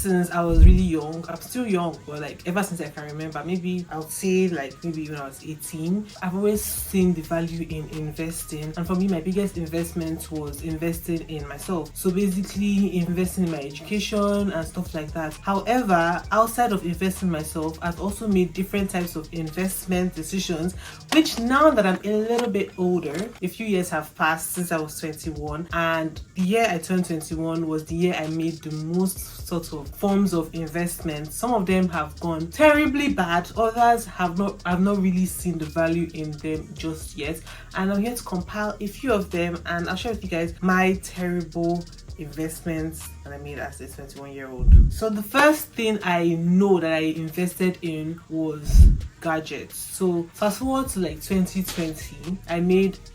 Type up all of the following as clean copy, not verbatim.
since I was really young. I'm still young, but like ever since I can remember, maybe I would say like maybe when I was 18, I've always seen the value in investing. And for me, my biggest investment was investing in myself. So basically investing in my education and stuff like that. However, outside of investing in myself, I've also made different types of investment decisions, which now that I'm a little bit older, a few years have passed since I was 21, and the year I turned 21 was the year I made the most sort of forms of investment. Some of them have gone terribly bad, others have not. I've not really seen the value in them just yet, and I'm here to compile a few of them and I'll share with you guys my terrible investments that I made as a 21-year-old. So the first thing I know that I invested in was gadgets. So fast forward to like 2020,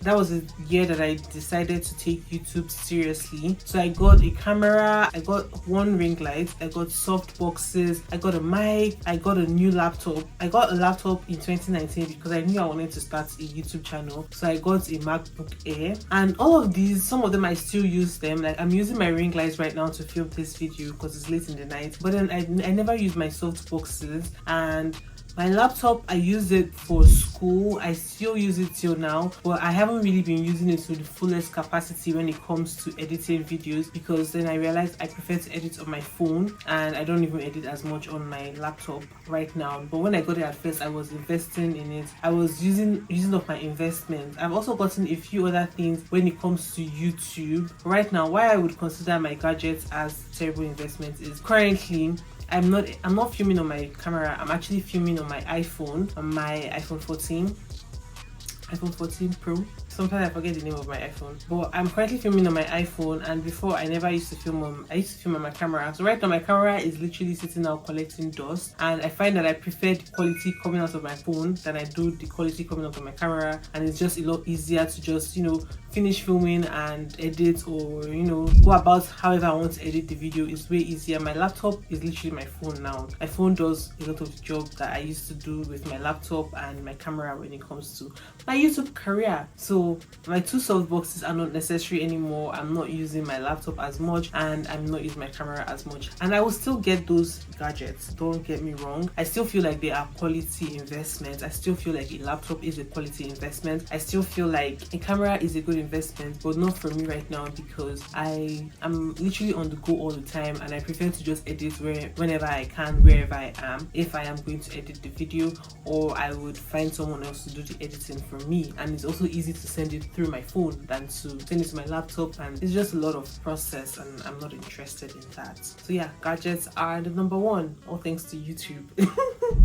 that was a year that I decided to take YouTube seriously. So I got a camera, I got one ring light, I got soft boxes, I got a mic, I got a new laptop. I got a laptop in 2019 because I knew I wanted to start a YouTube channel. So I got a MacBook Air, and all of these, some of them I still use them. Like I'm using my ring lights right now to film this video because it's late in the night, but then I never use my soft boxes. And my laptop, I use it for school. I still use it till now, but I haven't really been using it to the fullest capacity when it comes to editing videos, because then I realized I prefer to edit on my phone and I don't even edit as much on my laptop right now. But when I got it at first, I was investing in it. I was using up my investment. I've also gotten a few other things when it comes to YouTube. Right now, why I would consider my gadgets as terrible investments is currently I'm not filming on my camera. I'm actually filming on my iPhone, on my iPhone 14 Pro. Sometimes I forget the name of my iPhone, but I'm currently filming on my iPhone, and before I used to film on my camera. So right now my camera is literally sitting out collecting dust, and I find that I prefer the quality coming out of my phone than I do the quality coming out of my camera, and it's just a lot easier to just finish filming and edit, or go about however I want to edit the video. It's way easier. My laptop is literally my phone now. My phone does a lot of the job that I used to do with my laptop and my camera when it comes to my YouTube career. So my two soft boxes are not necessary anymore. I'm not using my laptop as much and I'm not using my camera as much, and I will still get those gadgets, don't get me wrong. I still feel like they are quality investments. I still feel like a laptop is a quality investment. I still feel like a camera is a good investment, but not for me right now, because I am literally on the go all the time and I prefer to just edit whenever I can, wherever I am. If I am going to edit the video, or I would find someone else to do the editing for me, and it's also easy to send it through my phone than to send it to my laptop, and it's just a lot of process and I'm not interested in that. So yeah, gadgets are the number one, all thanks to YouTube.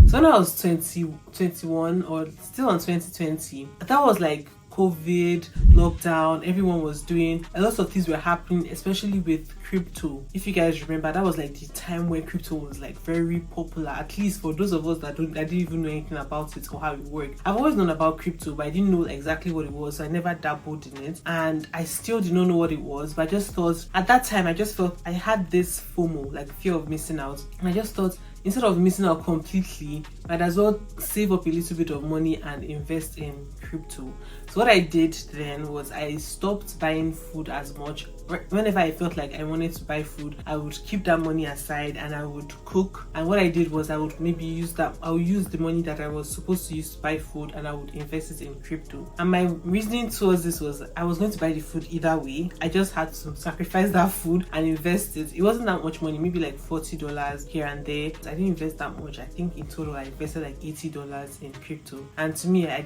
So when I was 21 or still on 2020, that was like COVID, lockdown, everyone was doing a lot of things were happening, especially with crypto. If you guys remember, that was like the time where crypto was like very popular, at least for those of us that didn't even know anything about it or how it worked. I've always known about crypto, but I didn't know exactly what it was, so I never dabbled in it, and I still did not know what it was. But I just thought at that time, I just felt I had this FOMO, like fear of missing out, and I just thought, instead of missing out completely, might as well save up a little bit of money and invest in crypto. So what I did then was I stopped buying food as much. Whenever I felt like I wanted to buy food, I would keep that money aside and I would cook. And what I did was I would maybe use the money that I was supposed to use to buy food and I would invest it in crypto. And my reasoning towards this was I was going to buy the food either way. I just had to sacrifice that food and invest it. It wasn't that much money, maybe like $40 here and there. I didn't invest that much. I think in total I invested like $80 in crypto. And to me, I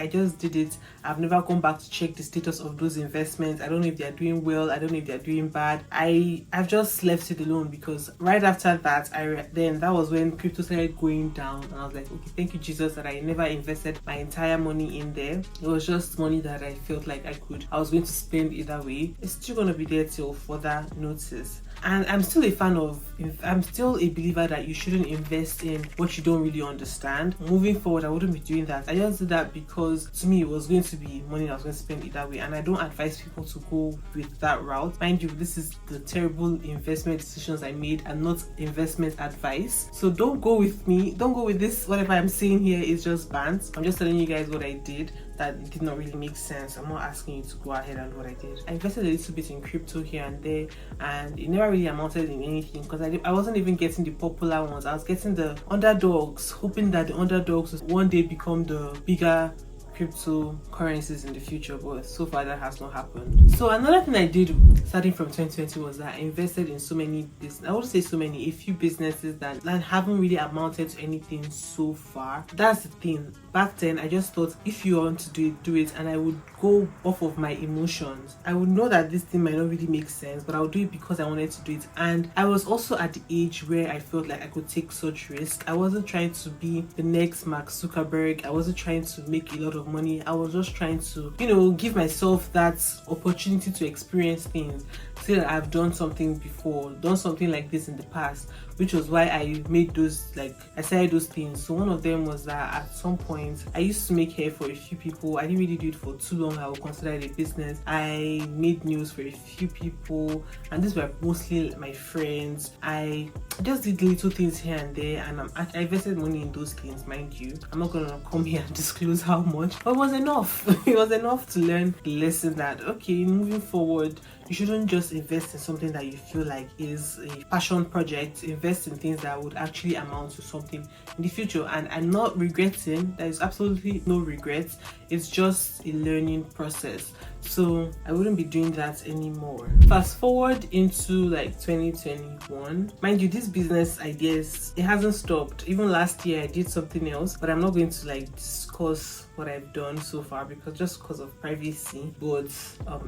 just did it. I've never gone back to check the status of those investments. I don't know if they're doing well. I don't know if they're doing bad. I've just left it alone, because right after that, that was when crypto started going down, and I was like, okay, thank you Jesus that I never invested my entire money in there. It was just money that I felt like I was going to spend either way. It's still going to be there till further notice. And I'm still a believer that you shouldn't invest in what you don't really understand. Moving forward, I wouldn't be doing that. I just did that because to me it was going to be money I was going to spend either way, and I don't advise people to go with that route. Mind you, this is the terrible investment decisions I made and not investment advice. So don't go with me. Don't go with this. Whatever I'm saying here is just bants. I'm just telling you guys what I did. That did not really make sense. I'm not asking you to go ahead and what I did. I invested a little bit in crypto here and there, and it never really amounted in anything because I I wasn't even getting the popular ones. I was getting the underdogs, hoping that the underdogs would one day become the bigger cryptocurrencies in the future, but so far that has not happened. So another thing I did starting from 2020 was that I invested in so many business, I would say so many, a few businesses that haven't really amounted to anything so far. That's the thing. Back then I just thought if you want to do it, and I would go off of my emotions. I would know that this thing might not really make sense, but I would do it because I wanted to do it. And I was also at the age where I felt like I could take such risk. I wasn't trying to be the next Mark Zuckerberg. I wasn't trying to make a lot of money. I was just trying to, give myself that opportunity to experience things. Say that I've done something before, done something like this in the past, which was why I made those, I started those things. So one of them was that at some point I used to make hair for a few people. I didn't really do it for too long. I would consider it a business. I made news for a few people, and these were mostly my friends. I just did little things here and there, and I invested money in those things, mind you. I'm not gonna come here and disclose how much, but it was enough. It was enough to learn the lesson that, okay, moving forward, you shouldn't just invest in something that you feel like is a passion project. Invest in things that would actually amount to something in the future. And I'm not regretting. There is absolutely no regrets. It's just a learning process. So I wouldn't be doing that anymore. Fast forward into 2021. Mind you, this business ideas, it hasn't stopped. Even last year I did something else, but I'm not going to discuss what I've done so far because of privacy. But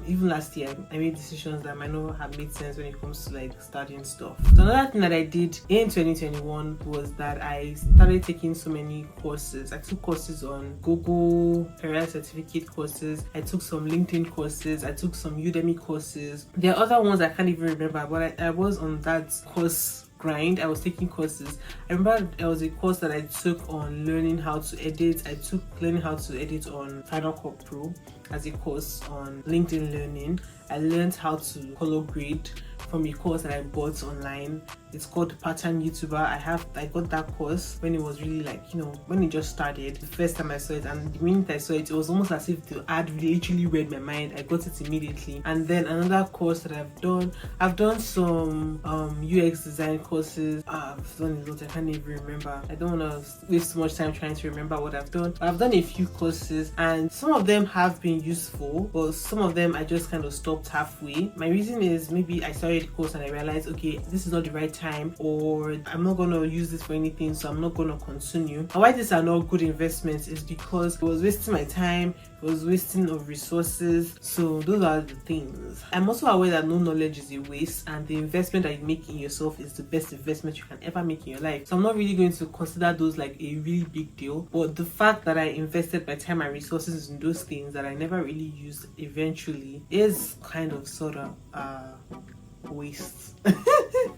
even last year I made decisions that might not have made sense when it comes to starting stuff. So another thing that I did in 2021 was that I started taking so many courses. I took courses on Google career certificate courses. I took some LinkedIn courses. I took some Udemy courses. There are other ones I can't even remember, but I was on that course grind. I was taking courses. I remember there was a course that I took on learning how to edit. I took learning how to edit on Final Cut Pro as a course on LinkedIn Learning. I learned how to color grade from a course that I bought online. It's called the Part-Time YouTuber. I got that course when it was really when it just started. The first time I saw it, and the minute I saw it, it was almost as if the ad literally read my mind. I got it immediately. And then another course that I've done some UX design courses. I've done a lot. I can't even remember. I don't want to waste too much time trying to remember what I've done. But I've done a few courses, and some of them have been useful, but some of them I just kind of stopped halfway. My reason is maybe I started the course and I realized, okay, this is not the right time, or I'm not gonna use this for anything, so I'm not gonna continue. And why these are not good investments is because it was wasting my time, it was wasting of resources. So those are the things. I'm also aware that no knowledge is a waste, and the investment that you make in yourself is the best investment you can ever make in your life. So I'm not really going to consider those like a really big deal, but the fact that I invested my time and resources in those things that I never really used eventually is kind of sort of waste.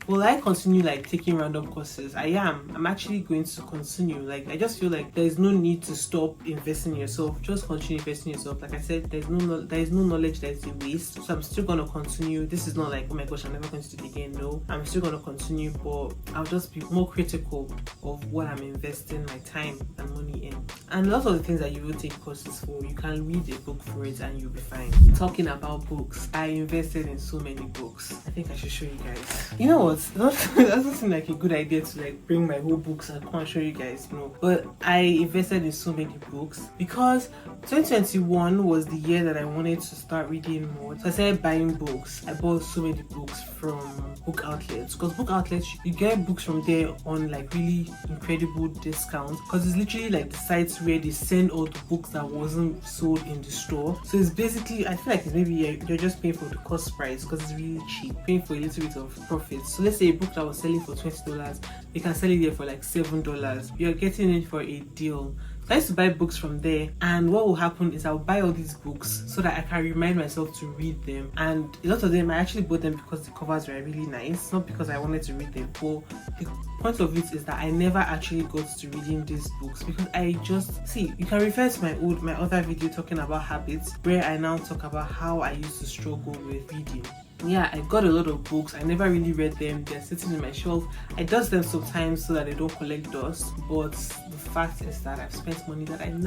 Will I continue taking random courses? I'm actually going to continue. I just feel like there's no need to stop investing in yourself. Just continue investing in yourself. Like I said, there is no knowledge that is a waste. So I'm still gonna continue. This is not like, oh my gosh, I'm never going to do it again. No, I'm still gonna continue, but I'll just be more critical of what I'm investing my time and money in. And lots of the things that you will take courses for, you can read a book for it and you'll be fine. Talking about books, I invested in so many books. I think I should show you guys. You know what? That doesn't seem like a good idea to bring my whole books and come and show you guys. No, but I invested in so many books because 2021 was the year that I wanted to start reading more. So I started buying books. I bought so many books from book outlets, because book outlets, you get books from there on really incredible discounts, because it's literally the sites where they send all the books that wasn't sold in the store. So it's basically, I feel like it's maybe you're just paying for the cost price because it's really cheap, paying for a little bit of profit. So let's say a book that was selling for $20, they can sell it there for $7. You're getting it for a deal. So I used to buy books from there, and what will happen is I'll buy all these books so that I can remind myself to read them. And a lot of them I actually bought them because the covers were really nice, not because I wanted to read them. But the point of it is that I never actually got to reading these books because I just you can refer to my other video talking about habits, where I now talk about how I used to struggle with reading. Yeah, I got a lot of books. I never really read them. They're sitting in my shelf. I dust them sometimes so that they don't collect dust. But the fact is that I've spent money that I'm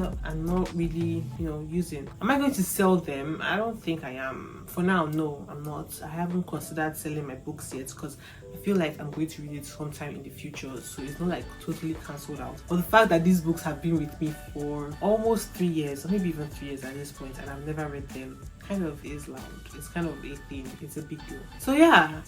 not really, using. Am I going to sell them? I don't think I am. For now, no, I'm not. I haven't considered selling my books yet because I feel like I'm going to read it sometime in the future, so it's not like totally cancelled out. But the fact that these books have been with me for almost 3 years, or maybe even 3 years at this point, and I've never read them, kind of is loud. It's kind of a thing. It's a big deal. So yeah,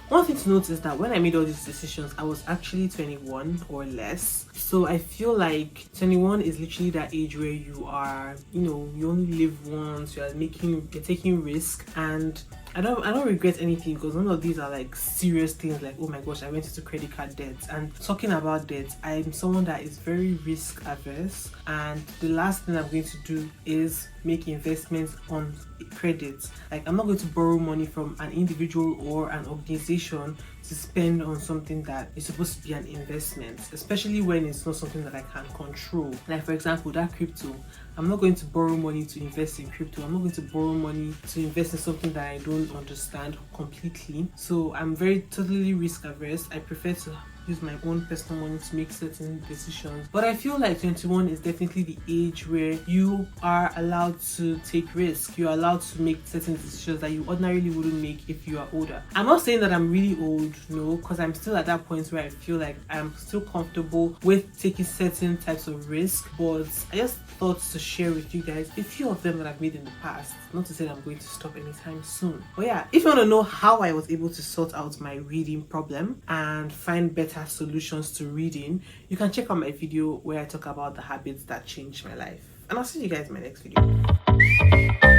one thing to note is that when I made all these decisions, I was actually 21 or less. So I feel like 21 is literally that age where you are, you only live once. You're taking risk, and I don't regret anything, because none of these are like serious things like, oh my gosh, I went into credit card debt. And talking about debt, I'm someone that is very risk averse, and the last thing I'm going to do is make investments on credit. Like, I'm not going to borrow money from an individual or an organization to spend on something that is supposed to be an investment, especially when it's not something that I can control. Like, for example, that crypto, I'm not going to borrow money to invest in crypto. I'm not going to borrow money to invest in something that I don't understand completely. So I'm totally risk averse. I prefer to use my own personal money to make certain decisions. But I feel like 21 is definitely the age where you are allowed to take risks. You're allowed to make certain decisions that you ordinarily wouldn't make if you are older. I'm not saying that I'm really old, no, because I'm still at that point where I feel like I'm still comfortable with taking certain types of risk. But I just thought to share with you guys a few of them that I've made in the past. Not to say that I'm going to stop anytime soon. But yeah, if you want to know how I was able to sort out my reading problem and find better solutions to reading, you can check out my video where I talk about the habits that changed my life. And I'll see you guys in my next video.